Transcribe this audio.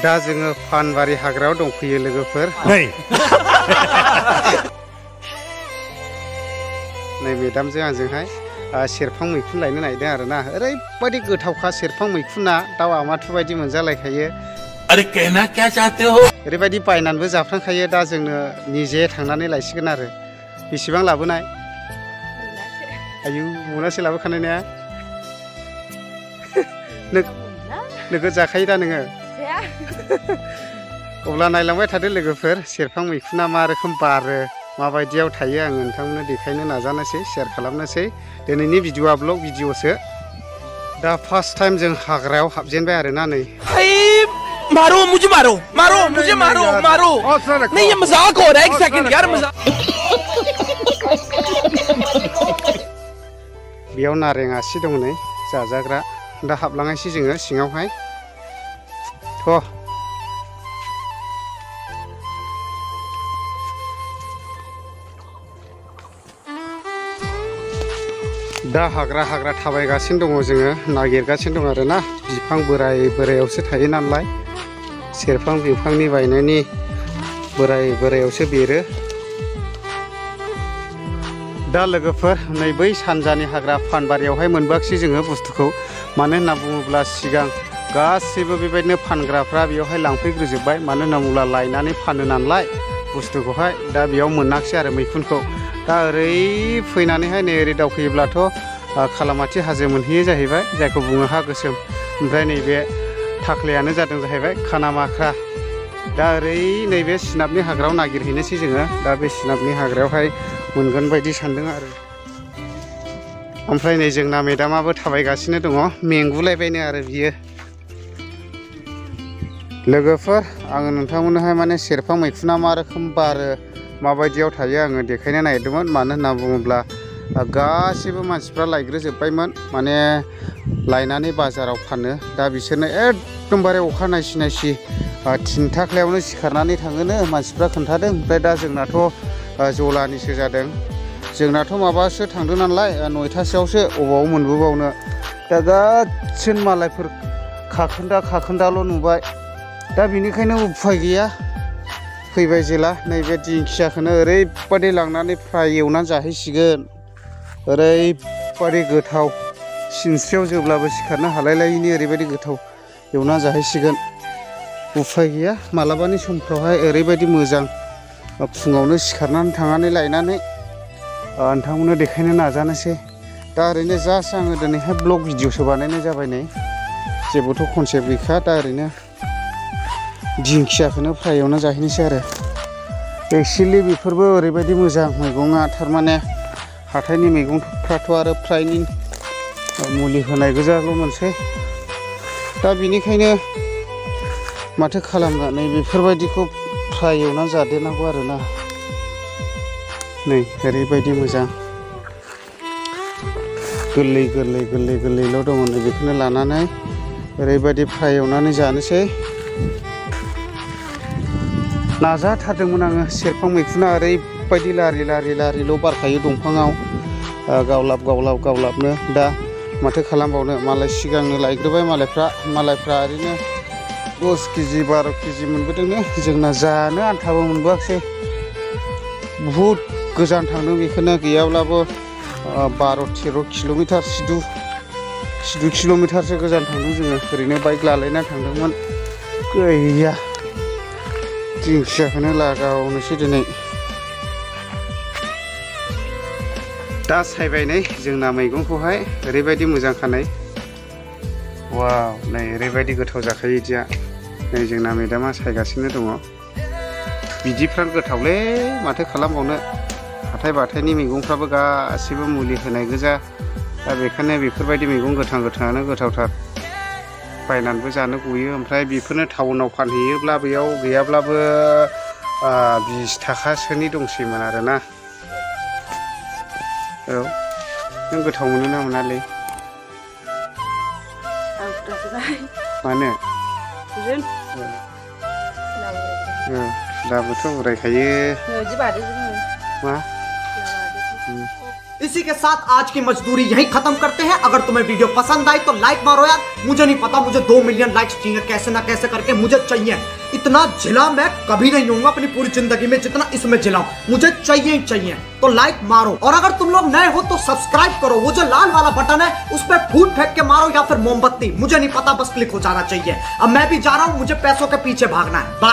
दा जोङो फानबारि हाग्रायाव दंफैयो लोगोफोर। नै मेदामजों आंजोंहाय सेरफां मैखुन लायनो नागिरदों आरोना। ओरैबायदि गोथावखा सेरफां मैखुना, दाउ आमाथु बायदि मोनजालायखायो। अरे कहना क्या चाहते हो? ओरैबायदि बायनानैबो जाफ्रांखायो। दा जोंनो निजे थांनानै लायसिगोन आरो। बेसेबां लाबोनाय? आयु मनासे लाबोखानाय ना? नोगोद जाखायो दा नोङो? अब्ला नायलांबाय थादो लोगोफोर, सेरफां मैखुना मा रोखोम बारो, माबायदियाव थायो आं नोंथांमोननो देखायनो नाजानोसै, शेयार खालामनोसै। दिनैनि भिडिअ'आ ब्लग भिडिअ'सो। दा फार्स्ट टाइम जों हाग्रायाव हाबजेनबाय आरोना नै। मारो मुझे मारो मारो मुझे मारो मारो नहीं ये मजाक हो रहा है एक सेकंड यार मजाक बेयाव नारें आसि दं नै जाजाग्रा दा हाबलाङासै जोङो सिङावहाय थ' दा हाग्रा हाग्रा थाबायगासिनो दङ जोङो नागिरगासिनो दं आरोना बिफां बोराय बोरायावसो थायो नालाय सेरफां बिफांनि बायनायनि बोराय बोरायावसो बेरो दा लोगोफोर नै बै सानजानि हाग्रा फानबारियावहाय मोनबोआखिसै जोङो बुस्थुखौ मानो होनना बुङोब्ला सिगां गासैबो बेबायदिनो फानग्राफ्रा बेयावहाय लांफैग्रोजोबबाय मानो होनना बुङोब्ला लायनानै फानो नालाय बुस्थुखौहाय दा बेयाव मोनाखिसै आरो मैखुनखौ दा ओरै फैनानैहाय नै ओरै दावफैयोब्लाथ' खालामाथि हाजो मोनहैयो जाहैबाय जायखौ बुङो हा गोसोम ओमफ्राय नैबे थाख्लायानो जादों जाहैबाय खानामाख्रा दा ओरै नैबे सिनाबनि हाग्रायाव नागिरहैनोसै जोङो दा बे सिनाबनि हाग्रायावहाय मोनगोन बायदि सानदों आरो ओमफ्राय नै जोंना मेदामाबो थाबायगासिनो दङ मेंगुलायबायनो आरो बियो लोगोफोर आङो नोंथांमोननोहाय माने सेरफां मैखुना मा रोखोम बारो माबायदियाव थायो आङो देखायनो नागिरदोंमोन मानो होनना बुङोब्ला गासिबो मानसिफ्रा लायग्रोजोबबायमोन माने लायनानै बाजाराव फानो दा बिसोरनो एकदमबारे अखा नायसि नायसि थिनथाख्लायावनो सिखारनानै थाङोनो मानसिफ्रा खोन्थादों ओमफ्राय दा जोंनाथ' जलानिसो जादों जोंनाथ' माबासो थांदों नालाय 9थासोआवसो अबाव मोनबोबावनो दा गासिन मालायफोर खाखोन्दाल' नुबाय दा बिनिखायनो उफाय गैया फैबाय जेला नैबे दिंखियाखौनो ओरैबादि लांनानै फ्राय एवनानै जाहैसिगोन ओरैबादि गोथाव सिनस्रियाव जोब्लाबो सिखारनो हालायलायिनि ओरैबायदि गोथाव एवनानै जाहैसिगोन उफाय गैया मालाबानि समफ्रावहाय ओरैबायदि मोजां फुङावनो सिखारनानै थांनानै लायनानै नोंथांमोननो देखायनो नाजानोसै दा ओरैनो जास्ट आङो दिनैहाय ब्लग भिडिअसो बानायनाय जाबाय नै जेबोथ' कनसेप्ट गैखा दा ओरैनो दिंखियाखौनो फ्राय एवना जाहैनोसै आरो एक्सुवेलि बेफोरबो ओरैबायदि मोजां मैगङा थारमाने हाथायनि मैगंफ्राथ' आरो फ्रायनि मुलि होनाय गोजाल' मोनसै दा बिनिखायनो माथो खालामनानै बेफोरबायदिखौ फ्राय एवना जादेरनांगौ आरोना नै ओरैबायदि मोजां गोरलै गोरलै गोरलै गोरलैल' दङ नै बेखौनो लानानै ओरैबायदि फ्राय एवनानै जानोसै नाजाथारदोंमोन आङो सेरफां मैखुना ओरैबायदि लारि लारि लारिल' बारखायो दंफाङाव गावलाब गावलाब गावलाबनो दा माथो खालामबावनो मालाय सिगांनो लायग्रोबाय मालायफ्रा ओरैनो 10 केजि 12 केजि मोनबोदोंनो जोंना जानो आन्थाबो मोनबोआखिसै बुहुद गोजान थांदों बेखौनो गैयाब्लाबो 12-13 किल'मिटार 14 किल'मिटारसो गोजान थांदों जोङो ओरैनो बाइक लालायना थांदोंमोन गैया दिंखियाखौनो लागावनोसै दिनै दा सायबाय नै जोंना मैगंखौहाय ओरैबायदि मोजां खानाय वाव नै ओरैबायदि गोथाव जाखायो इदिया नै जोंना मेदामा सायगासिनो दङ बिदिफ्रा गोथावलै माथो खालामबावनो हाथाय बाथायनि मैगंफ्राबो गासिबो मुलि होनाय गोजा दा बेखायनो बेफोरबायदि मैगं गोथां गोथाङानो गोथावथार बायनानैबो जानो गयो ओमफ्राय बेफोरनो टाउनाव फानहैयोब्ला बेयाव गैयाब्लाबो 20 थाखासोनि दंसैमोन आरोना औ नों गोथाव मोनो ना मोनालै मानो दाबोथ' बुरायखायो मा इसी के साथ आज की मजदूरी यही खत्म करते हैं। अगर तुम्हें वीडियो पसंद आई तो लाइक मारो यार। मुझे नहीं पता, मुझे 2 मिलियन लाइक्स चाहिए, कैसे ना कैसे करके मुझे चाहिए। इतना जिला मैं कभी नहीं होऊंगा अपनी पूरी जिंदगी में जितना इसमें जिलाऊं, मुझे चाहिए ही चाहिए। तो लाइक मारो, और अगर तुम लोग नए हो तो सब्सक्राइब करो। वो जो लाल वाला बटन है उस पर फूट फेंक के मारो या फिर मोमबत्ती, मुझे नहीं पता, बस क्लिक हो जाना चाहिए। अब मैं भी जा रहा हूं, मुझे पैसों के पीछे भागना है। बाय।